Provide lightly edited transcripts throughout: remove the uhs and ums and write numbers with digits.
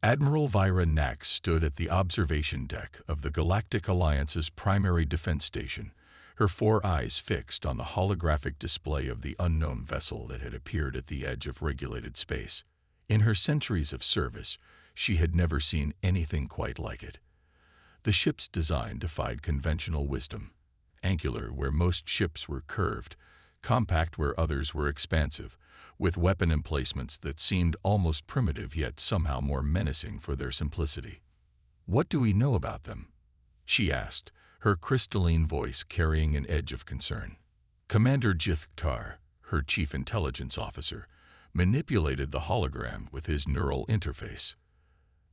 Admiral Vira Nax stood at the observation deck of the Galactic Alliance's primary defense station, her four eyes fixed on the holographic display of the unknown vessel that had appeared at the edge of regulated space. In her centuries of service, she had never seen anything quite like it. The ship's design defied conventional wisdom. Angular where most ships were curved, compact where others were expansive, with weapon emplacements that seemed almost primitive yet somehow more menacing for their simplicity. "What do we know about them?" she asked, her crystalline voice carrying an edge of concern. Commander Jithktar, her chief intelligence officer, manipulated the hologram with his neural interface.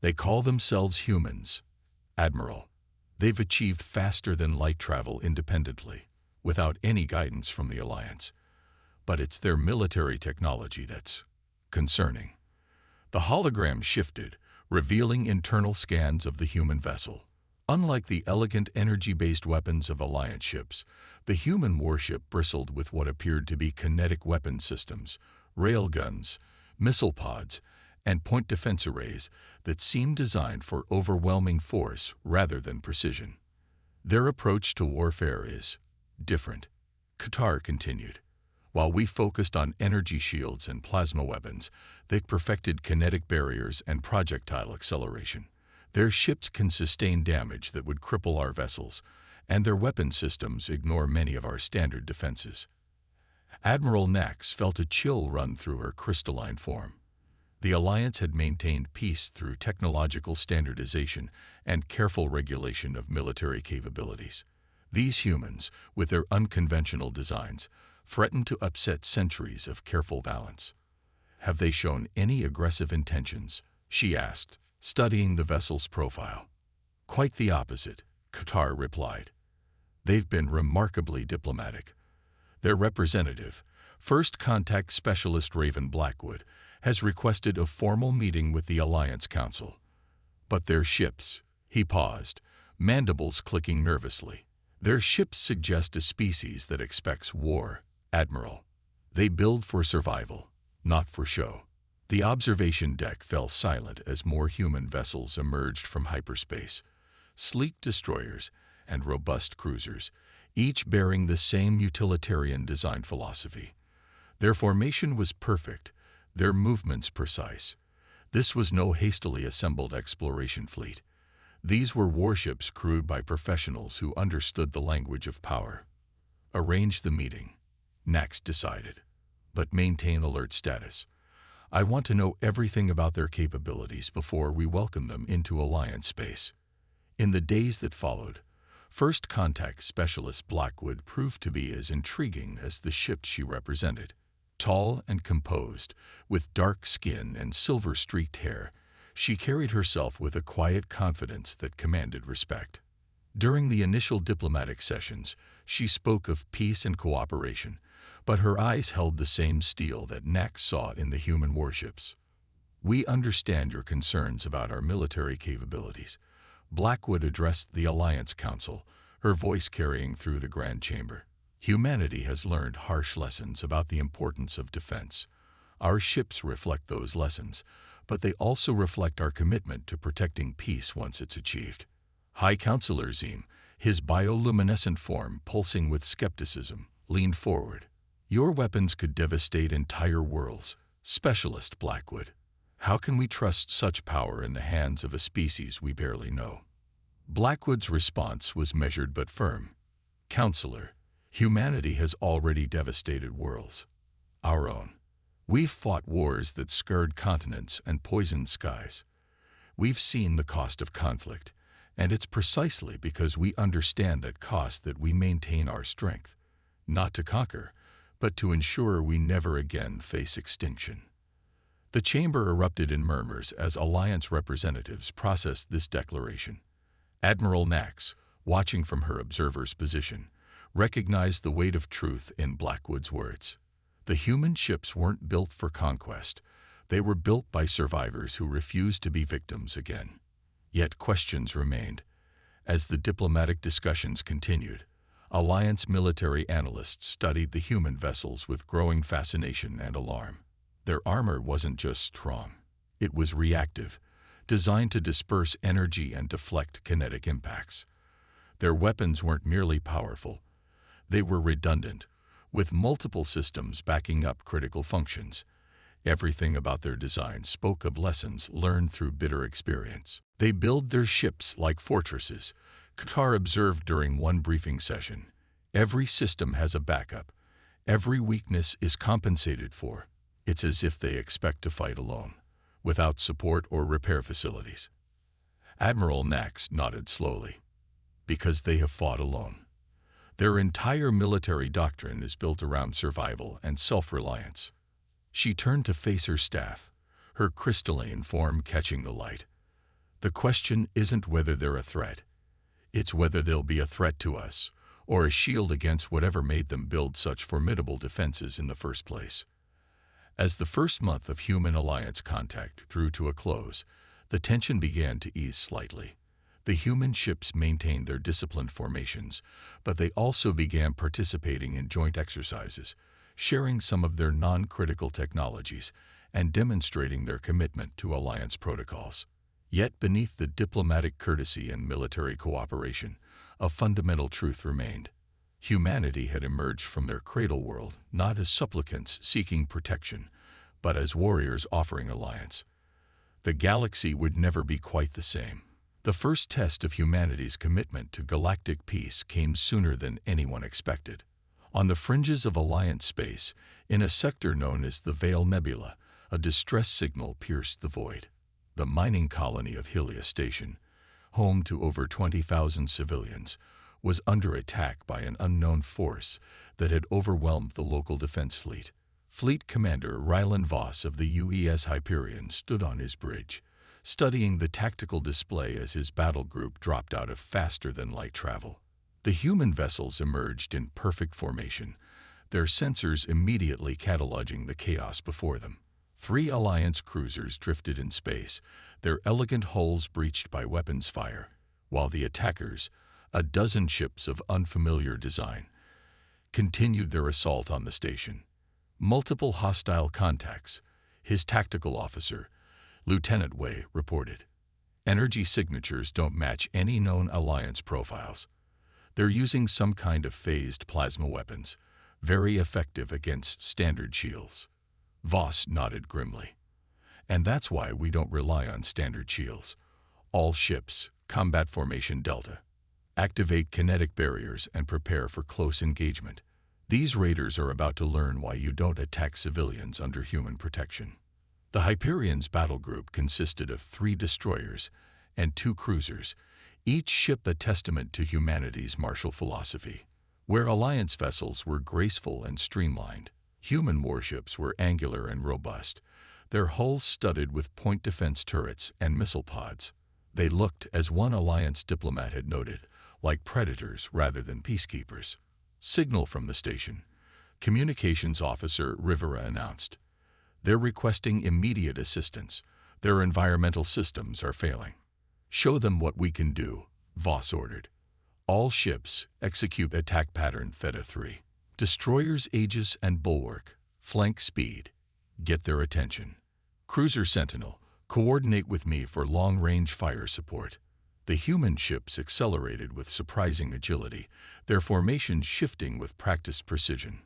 "They call themselves humans, Admiral. They've achieved faster-than-light travel independently, without any guidance from the Alliance. But it's their military technology that's concerning." The hologram shifted, revealing internal scans of the human vessel. Unlike the elegant energy-based weapons of Alliance ships, the human warship bristled with what appeared to be kinetic weapon systems, railguns, missile pods, and point defense arrays that seemed designed for overwhelming force rather than precision. "Their approach to warfare is different," Qatar continued. "While we focused on energy shields and plasma weapons, they perfected kinetic barriers and projectile acceleration. Their ships can sustain damage that would cripple our vessels, and their weapon systems ignore many of our standard defenses." Admiral Nax felt a chill run through her crystalline form. The Alliance had maintained peace through technological standardization and careful regulation of military capabilities. These humans, with their unconventional designs, threatened to upset centuries of careful balance. "Have they shown any aggressive intentions?" she asked, studying the vessel's profile. "Quite the opposite," Qatar replied. "They've been remarkably diplomatic. Their representative, First Contact Specialist Raven Blackwood, has requested a formal meeting with the Alliance Council. But their ships," he paused, mandibles clicking nervously. "Their ships suggest a species that expects war, Admiral. They build for survival, not for show." The observation deck fell silent as more human vessels emerged from hyperspace. Sleek destroyers and robust cruisers, each bearing the same utilitarian design philosophy. Their formation was perfect, their movements precise. This was no hastily assembled exploration fleet. These were warships crewed by professionals who understood the language of power. "Arrange the meeting," Nax decided, "but maintain alert status. I want to know everything about their capabilities before we welcome them into Alliance space." In the days that followed, First Contact Specialist Blackwood proved to be as intriguing as the ship she represented. Tall and composed, with dark skin and silver-streaked hair, she carried herself with a quiet confidence that commanded respect. During the initial diplomatic sessions, she spoke of peace and cooperation, but her eyes held the same steel that Nax saw in the human warships. "We understand your concerns about our military capabilities," Blackwood addressed the Alliance Council, her voice carrying through the Grand Chamber. "Humanity has learned harsh lessons about the importance of defense. Our ships reflect those lessons, but they also reflect our commitment to protecting peace once it's achieved." High Counselor Zim, his bioluminescent form pulsing with skepticism, leaned forward. "Your weapons could devastate entire worlds, Specialist Blackwood. How can we trust such power in the hands of a species we barely know?" Blackwood's response was measured but firm. "Counselor, humanity has already devastated worlds. Our own. We've fought wars that scarred continents and poisoned skies. We've seen the cost of conflict, and it's precisely because we understand that cost that we maintain our strength, not to conquer, but to ensure we never again face extinction." The chamber erupted in murmurs as Alliance representatives processed this declaration. Admiral Nax, watching from her observer's position, recognized the weight of truth in Blackwood's words. The human ships weren't built for conquest. They were built by survivors who refused to be victims again. Yet questions remained. As the diplomatic discussions continued, Alliance military analysts studied the human vessels with growing fascination and alarm. Their armor wasn't just strong. It was reactive, designed to disperse energy and deflect kinetic impacts. Their weapons weren't merely powerful, they were redundant, with multiple systems backing up critical functions. Everything about their design spoke of lessons learned through bitter experience. They build their ships like fortresses, Qatar observed during one briefing session. Every system has a backup. Every weakness is compensated for. It's as if they expect to fight alone, without support or repair facilities. Admiral Nax nodded slowly. Because they have fought alone. Their entire military doctrine is built around survival and self-reliance. She turned to face her staff, her crystalline form catching the light. The question isn't whether they're a threat. It's whether they'll be a threat to us, or a shield against whatever made them build such formidable defenses in the first place. As the first month of human alliance contact drew to a close, the tension began to ease slightly. The human ships maintained their disciplined formations, but they also began participating in joint exercises, sharing some of their non-critical technologies, and demonstrating their commitment to alliance protocols. Yet beneath the diplomatic courtesy and military cooperation, a fundamental truth remained. Humanity had emerged from their cradle world not as supplicants seeking protection, but as warriors offering alliance. The galaxy would never be quite the same. The first test of humanity's commitment to galactic peace came sooner than anyone expected. On the fringes of Alliance space, in a sector known as the Veil Nebula, a distress signal pierced the void. The mining colony of Helia Station, home to over 20,000 civilians, was under attack by an unknown force that had overwhelmed the local defense fleet. Fleet Commander Rylan Voss of the UES Hyperion stood on his bridge, studying the tactical display as his battle group dropped out of faster-than-light travel. The human vessels emerged in perfect formation, their sensors immediately cataloging the chaos before them. 3 Alliance cruisers drifted in space, their elegant hulls breached by weapons fire, while the attackers, a dozen ships of unfamiliar design, continued their assault on the station. Multiple hostile contacts, his tactical officer, Lieutenant Wei, reported. Energy signatures don't match any known Alliance profiles. They're using some kind of phased plasma weapons, very effective against standard shields. Voss nodded grimly. And that's why we don't rely on standard shields. All ships, combat formation Delta. Activate kinetic barriers and prepare for close engagement. These raiders are about to learn why you don't attack civilians under human protection. The Hyperion's battle group consisted of 3 destroyers and 2 cruisers, each ship a testament to humanity's martial philosophy. Where Alliance vessels were graceful and streamlined, human warships were angular and robust, their hulls studded with point defense turrets and missile pods. They looked, as one Alliance diplomat had noted, like predators rather than peacekeepers. Signal from the station. Communications Officer Rivera announced. They're requesting immediate assistance. Their environmental systems are failing. Show them what we can do, Voss ordered. All ships execute attack pattern Theta 3. Destroyers Aegis and Bulwark, flank speed. Get their attention. Cruiser Sentinel, coordinate with me for long-range fire support. The human ships accelerated with surprising agility, their formations shifting with practiced precision.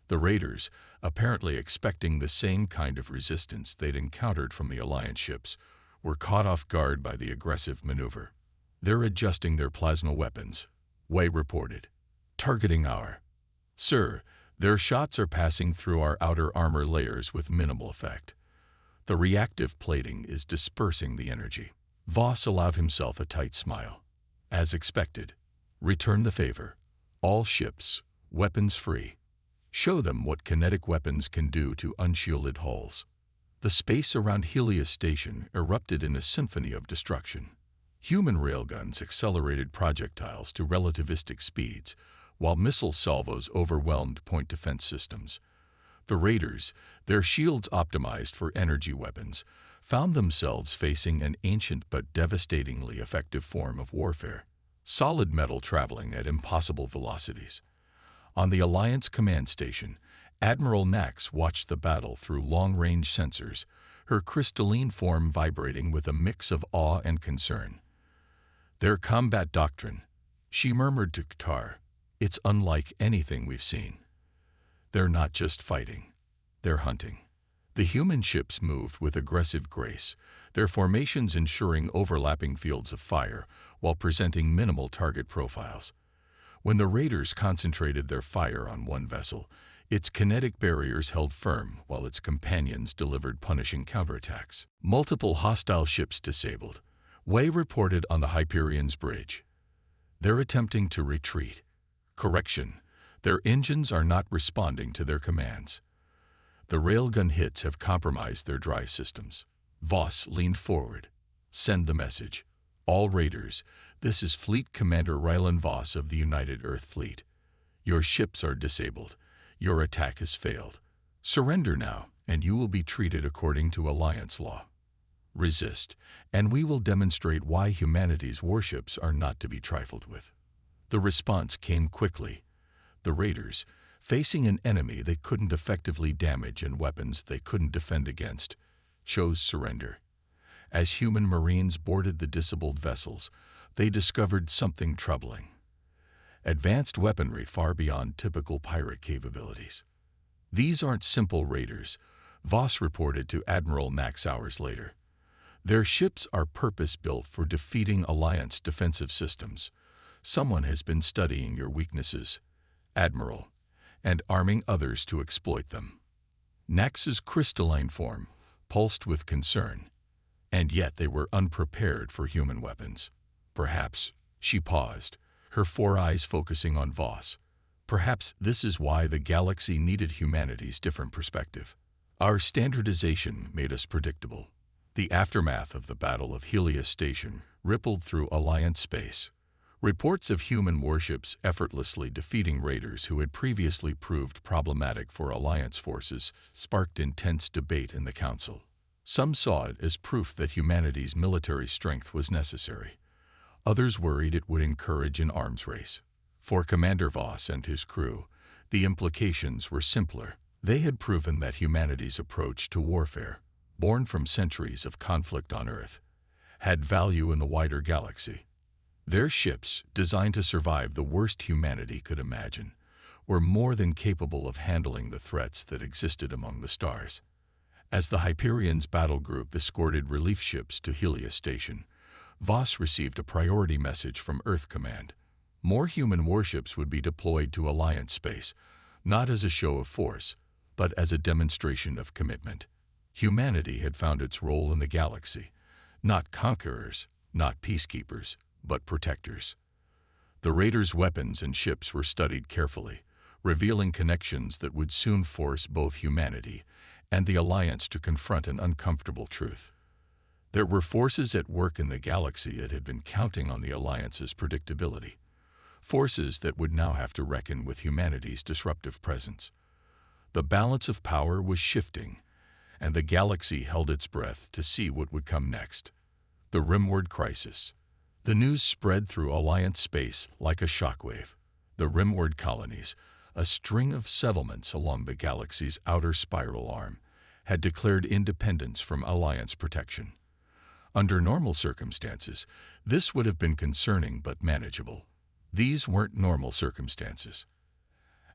The raiders, apparently expecting the same kind of resistance they'd encountered from the Alliance ships, were caught off guard by the aggressive maneuver. They're adjusting their plasma weapons, Wei reported. Targeting our. Sir, their shots are passing through our outer armor layers with minimal effect. The reactive plating is dispersing the energy. Voss allowed himself a tight smile. As expected. Return the favor. All ships, weapons free. Show them what kinetic weapons can do to unshielded hulls. The space around Helia Station erupted in a symphony of destruction. Human railguns accelerated projectiles to relativistic speeds, while missile salvos overwhelmed point defense systems. The raiders, their shields optimized for energy weapons, found themselves facing an ancient but devastatingly effective form of warfare. Solid metal traveling at impossible velocities. On the Alliance command station, Admiral Nax watched the battle through long-range sensors, her crystalline form vibrating with a mix of awe and concern. "Their combat doctrine," she murmured to Qatar, "it's unlike anything we've seen. They're not just fighting, they're hunting." The human ships moved with aggressive grace, their formations ensuring overlapping fields of fire while presenting minimal target profiles. When the raiders concentrated their fire on one vessel, its kinetic barriers held firm while its companions delivered punishing counterattacks. Multiple hostile ships disabled, Way reported on the Hyperion's bridge. "They're attempting to retreat. Correction, their engines are not responding to their commands. The railgun hits have compromised their drive systems." Voss leaned forward. "Send the message. All raiders, this is Fleet Commander Rylan Voss of the United Earth Fleet. Your ships are disabled. Your attack has failed. Surrender now, and you will be treated according to Alliance law. Resist, and we will demonstrate why humanity's warships are not to be trifled with." The response came quickly. The raiders, facing an enemy they couldn't effectively damage and weapons they couldn't defend against, chose surrender. As human marines boarded the disabled vessels, they discovered something troubling: advanced weaponry far beyond typical pirate capabilities. "These aren't simple raiders," Voss reported to Admiral Max hours later. "Their ships are purpose-built for defeating Alliance defensive systems. Someone has been studying your weaknesses, Admiral, and arming others to exploit them." Nax's crystalline form pulsed with concern, and yet they were unprepared for human weapons. "Perhaps," she paused, her four eyes focusing on Voss, "perhaps this is why the galaxy needed humanity's different perspective. Our standardization made us predictable." The aftermath of the Battle of Helios Station rippled through Alliance space. Reports of human warships effortlessly defeating raiders who had previously proved problematic for Alliance forces sparked intense debate in the Council. Some saw it as proof that humanity's military strength was necessary. Others worried it would encourage an arms race. For Commander Voss and his crew, the implications were simpler. They had proven that humanity's approach to warfare, born from centuries of conflict on Earth, had value in the wider galaxy. Their ships, designed to survive the worst humanity could imagine, were more than capable of handling the threats that existed among the stars. As the Hyperion's battle group escorted relief ships to Helios Station, Voss received a priority message from Earth Command. More human warships would be deployed to Alliance space, not as a show of force, but as a demonstration of commitment. Humanity had found its role in the galaxy, not conquerors, not peacekeepers, but protectors. The raiders' weapons and ships were studied carefully, revealing connections that would soon force both humanity and the Alliance to confront an uncomfortable truth. There were forces at work in the galaxy that had been counting on the Alliance's predictability, forces that would now have to reckon with humanity's disruptive presence. The balance of power was shifting, and the galaxy held its breath to see what would come next. The Rimward Crisis. The news spread through Alliance space like a shockwave. The Rimward colonies, a string of settlements along the galaxy's outer spiral arm, had declared independence from Alliance protection. Under normal circumstances, this would have been concerning but manageable. These weren't normal circumstances.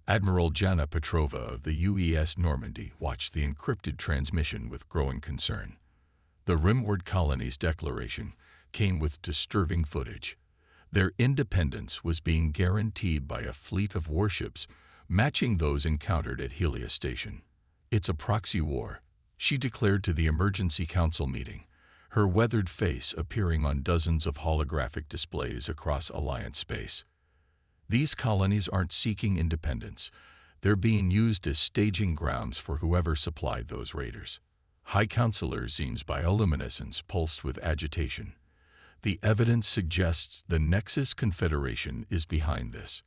Admiral Jana Petrova of the UES Normandy watched the encrypted transmission with growing concern. The Rimward colony's declaration came with disturbing footage. Their independence was being guaranteed by a fleet of warships matching those encountered at Helios Station. "It's a proxy war," she declared to the Emergency Council meeting, her weathered face appearing on dozens of holographic displays across Alliance space. "These colonies aren't seeking independence. They're being used as staging grounds for whoever supplied those raiders." High Counselor Zine's bioluminescence pulsed with agitation. "The evidence suggests the Nexus Confederation is behind this.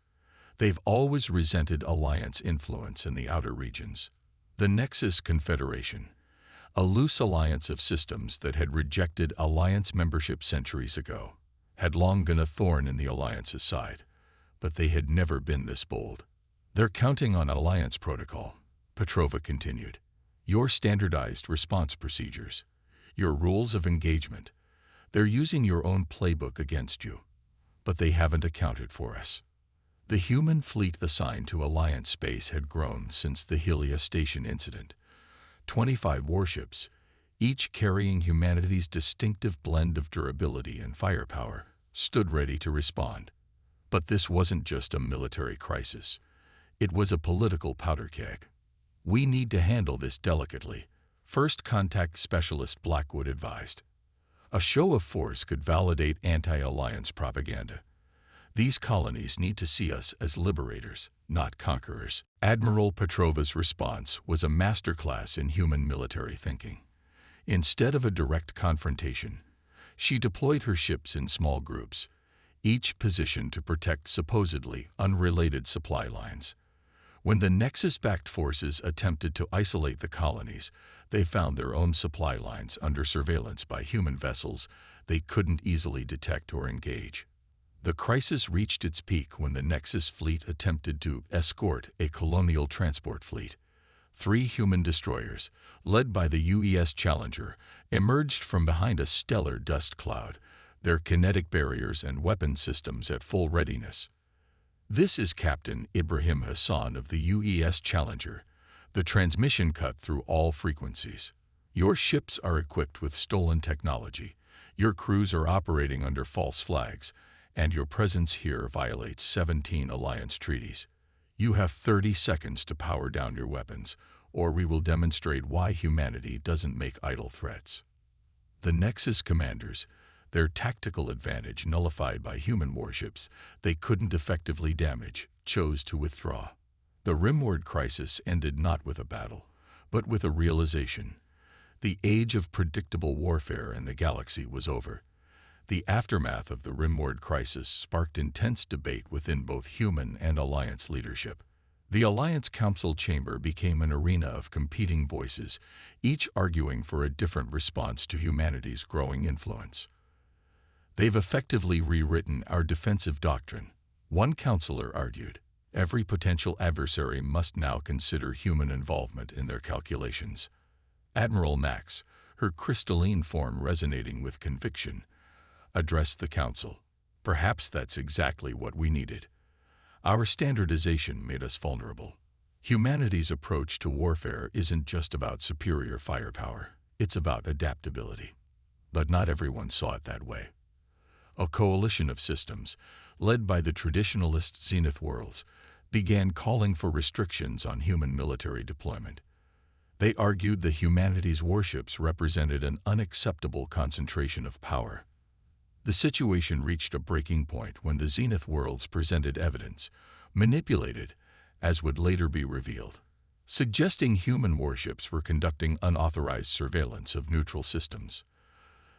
They've always resented Alliance influence in the outer regions." The Nexus Confederation, a loose alliance of systems that had rejected Alliance membership centuries ago, had long been a thorn in the Alliance's side, but they had never been this bold. "They're counting on Alliance protocol," Petrova continued. Your standardized response procedures, your rules of engagement. They're using your own playbook against you, but they haven't accounted for us. The human fleet assigned to Alliance space had grown since the Helia Station incident. 25 warships, each carrying humanity's distinctive blend of durability and firepower, stood ready to respond. But this wasn't just a military crisis. It was a political powder keg. We need to handle this delicately, First Contact Specialist Blackwood advised. A show of force could validate anti-alliance propaganda. These colonies need to see us as liberators, not conquerors. Admiral Petrova's response was a masterclass in human military thinking. Instead of a direct confrontation, she deployed her ships in small groups, each positioned to protect supposedly unrelated supply lines. When the Nexus-backed forces attempted to isolate the colonies, they found their own supply lines under surveillance by human vessels they couldn't easily detect or engage. The crisis reached its peak when the Nexus fleet attempted to escort a colonial transport fleet. 3 human destroyers, led by the UES Challenger, emerged from behind a stellar dust cloud, their kinetic barriers and weapon systems at full readiness. This is Captain Ibrahim Hassan of the UES Challenger. The transmission cut through all frequencies. Your ships are equipped with stolen technology. Your crews are operating under false flags, and your presence here violates 17 Alliance treaties. You have 30 seconds to power down your weapons, or we will demonstrate why humanity doesn't make idle threats. The Nexus commanders, their tactical advantage nullified by human warships they couldn't effectively damage, chose to withdraw. The Rimworld crisis ended not with a battle, but with a realization. The age of predictable warfare in the galaxy was over. The aftermath of the Rimworld crisis sparked intense debate within both human and Alliance leadership. The Alliance Council chamber became an arena of competing voices, each arguing for a different response to humanity's growing influence. They've effectively rewritten our defensive doctrine, one counselor argued. Every potential adversary must now consider human involvement in their calculations. Admiral Max, her crystalline form resonating with conviction, addressed the council. Perhaps that's exactly what we needed. Our standardization made us vulnerable. Humanity's approach to warfare isn't just about superior firepower, it's about adaptability. But not everyone saw it that way. A coalition of systems, led by the traditionalist Zenith worlds, began calling for restrictions on human military deployment. They argued that humanity's warships represented an unacceptable concentration of power. The situation reached a breaking point when the Zenith worlds presented evidence, manipulated, as would later be revealed, suggesting human warships were conducting unauthorized surveillance of neutral systems.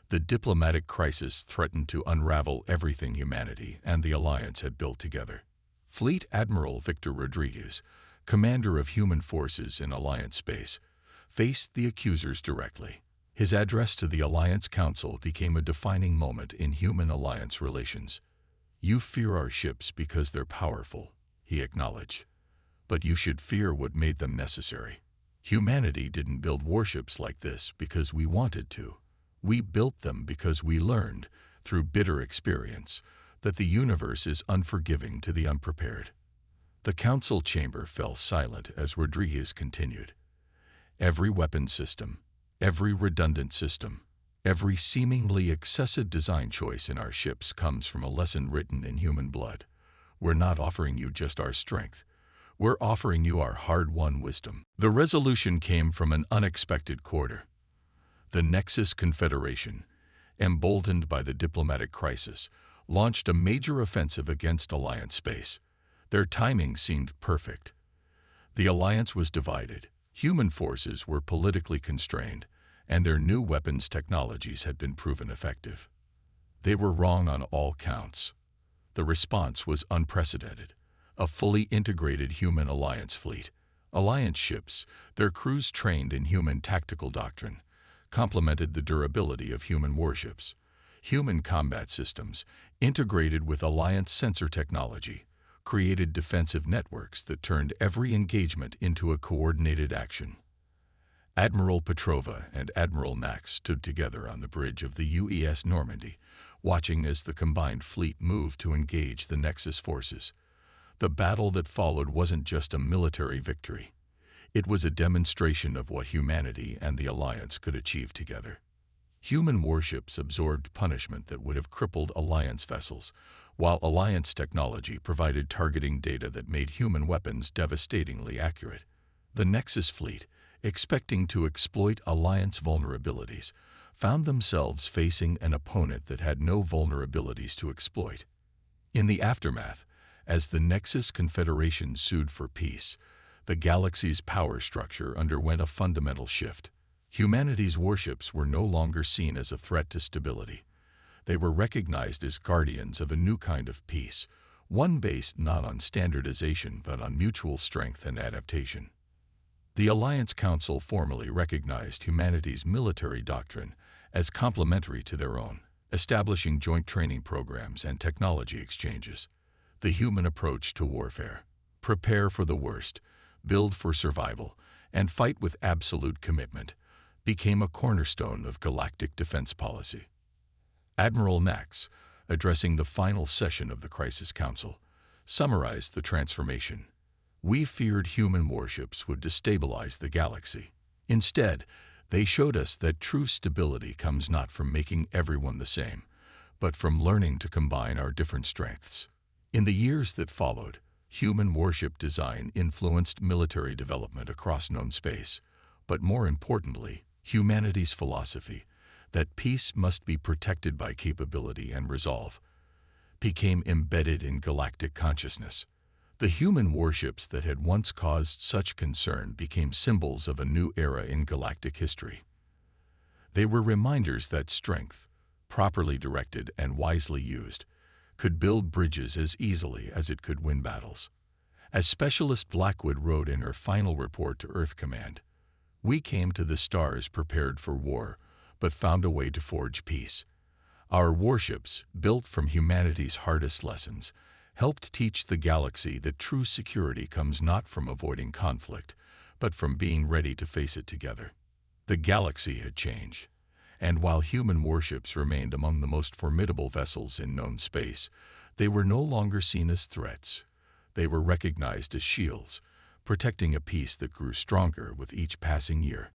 The diplomatic crisis threatened to unravel everything humanity and the Alliance had built together. Fleet Admiral Victor Rodriguez, commander of human forces in Alliance space, faced the accusers directly. His address to the Alliance Council became a defining moment in human-Alliance relations. You fear our ships because they're powerful, he acknowledged. But you should fear what made them necessary. Humanity didn't build warships like this because we wanted to. We built them because we learned, through bitter experience, that the universe is unforgiving to the unprepared. The council chamber fell silent as Rodriguez continued. Every weapon system, every redundant system, every seemingly excessive design choice in our ships comes from a lesson written in human blood. We're not offering you just our strength. We're offering you our hard-won wisdom. The resolution came from an unexpected quarter. The Nexus Confederation, emboldened by the diplomatic crisis, launched a major offensive against Alliance space. Their timing seemed perfect. The Alliance was divided. Human forces were politically constrained, and their new weapons technologies had been proven effective. They were wrong on all counts. The response was unprecedented. A fully integrated human Alliance fleet, Alliance ships, their crews trained in human tactical doctrine, complemented the durability of human warships. Human combat systems, integrated with Alliance sensor technology, created defensive networks that turned every engagement into a coordinated action. Admiral Petrova and Admiral Max stood together on the bridge of the UES Normandy, watching as the combined fleet moved to engage the Nexus forces. The battle that followed wasn't just a military victory. It was a demonstration of what humanity and the Alliance could achieve together. Human warships absorbed punishment that would have crippled Alliance vessels, while Alliance technology provided targeting data that made human weapons devastatingly accurate. The Nexus fleet, expecting to exploit Alliance vulnerabilities, found themselves facing an opponent that had no vulnerabilities to exploit. In the aftermath, as the Nexus Confederation sued for peace, the galaxy's power structure underwent a fundamental shift. Humanity's warships were no longer seen as a threat to stability. They were recognized as guardians of a new kind of peace, one based not on standardization but on mutual strength and adaptation. The Alliance Council formally recognized humanity's military doctrine as complementary to their own, establishing joint training programs and technology exchanges. The human approach to warfare: prepare for the worst, build for survival, and fight with absolute commitment, became a cornerstone of galactic defense policy. Admiral Max, addressing the final session of the Crisis Council, summarized the transformation. We feared human warships would destabilize the galaxy. Instead, they showed us that true stability comes not from making everyone the same, but from learning to combine our different strengths. In the years that followed, human warship design influenced military development across known space, but more importantly, humanity's philosophy, that peace must be protected by capability and resolve, became embedded in galactic consciousness. The human warships that had once caused such concern became symbols of a new era in galactic history. They were reminders that strength, properly directed and wisely used, could build bridges as easily as it could win battles. As Specialist Blackwood wrote in her final report to Earth Command, "We came to the stars prepared for war, but found a way to forge peace. Our warships, built from humanity's hardest lessons, helped teach the galaxy that true security comes not from avoiding conflict, but from being ready to face it together." The galaxy had changed, and while human warships remained among the most formidable vessels in known space, they were no longer seen as threats. They were recognized as shields, protecting a peace that grew stronger with each passing year.